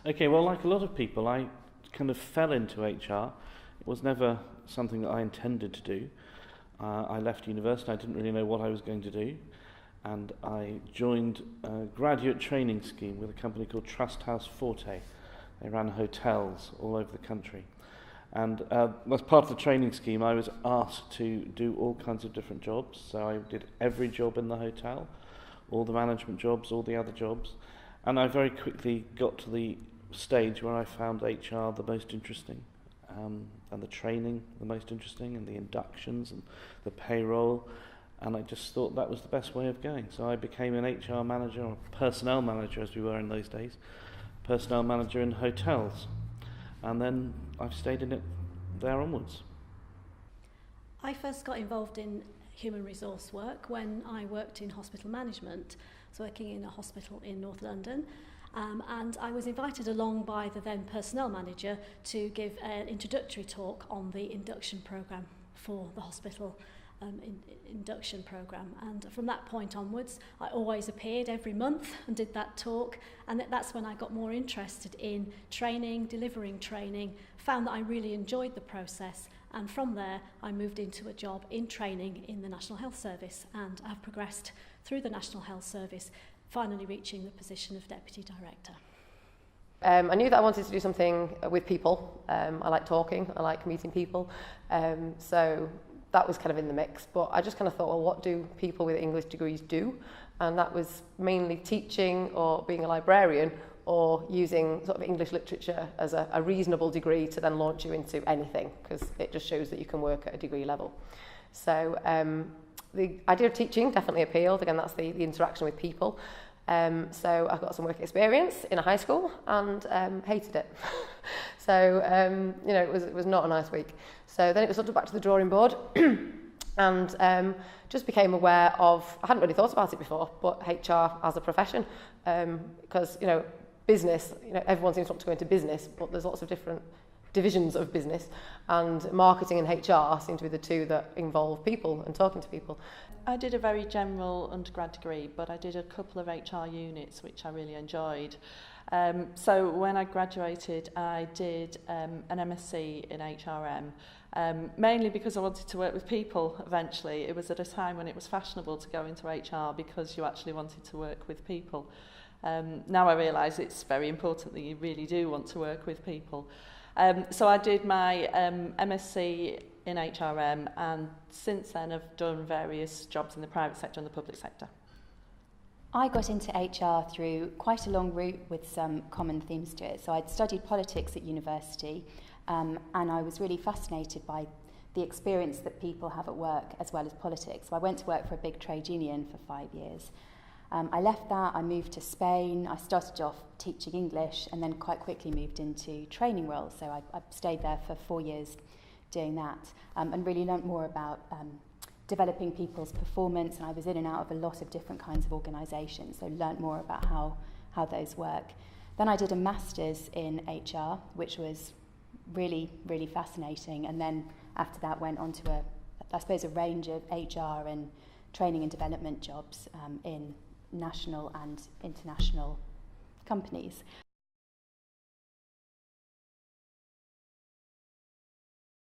Okay, well, like a lot of people, I kind of fell into HR. It was never something that I intended to do. I left university, I didn't really know what I was going to do, and I joined a graduate training scheme with a company called Trust House Forte. They ran hotels all over the country. And as part of the training scheme, I was asked to do all kinds of different jobs. So I did every job in the hotel, all the management jobs, all the other jobs. And I very quickly got to the stage where I found HR the most interesting, and the training the most interesting, and the inductions and the payroll. And I just thought that was the best way of going. So I became an HR manager, or personnel manager as we were in those days, personnel manager in hotels. And then I've stayed in it there onwards. I first got involved in human resource work when I worked in hospital management, so working in a hospital in North London. And I was invited along by the then personnel manager to give an introductory talk on the induction programme for the hospital induction programme. And from that point onwards, I always appeared every month and did that talk. And that's when I got more interested in training, delivering training, found that I really enjoyed the process. And from there, I moved into a job in training in the National Health Service, and I've progressed through the National Health Service, finally reaching the position of Deputy Director. I knew that I wanted to do something with people. I like talking, I like meeting people. So that was kind of in the mix, but I just kind of thought, well, what do people with English degrees do? And that was mainly teaching or being a librarian, or using sort of English literature as a reasonable degree to then launch you into anything, because it just shows that you can work at a degree level. So the idea of teaching definitely appealed. Again, that's the interaction with people. So I've got some work experience in a high school and hated it. So, it was not a nice week. So then it was sort of back to the drawing board and just became aware of, I hadn't really thought about it before, but HR as a profession, because, business, everyone seems to want to go into business, but there's lots of different divisions of business, and marketing and HR seem to be the two that involve people and talking to people. I did a very general undergrad degree, but I did a couple of HR units which I really enjoyed. So when I graduated, I did an MSc in HRM, mainly because I wanted to work with people eventually. It was at a time when it was fashionable to go into HR because you actually wanted to work with people. Now I realise it's very important that you really do want to work with people. So I did my MSc in HRM, and since then I've done various jobs in the private sector and the public sector. I got into HR through quite a long route with some common themes to it. So I'd studied politics at university, and I was really fascinated by the experience that people have at work as well as politics. So I went to work for a big trade union for 5 years. I left that, I moved to Spain, I started off teaching English and then quite quickly moved into training roles. So I stayed there for 4 years doing that, and really learnt more about developing people's performance, and I was in and out of a lot of different kinds of organisations, so learnt more about how those work. Then I did a master's in HR, which was really, really fascinating, and then after that went on to a range of HR and training and development jobs in national and international companies.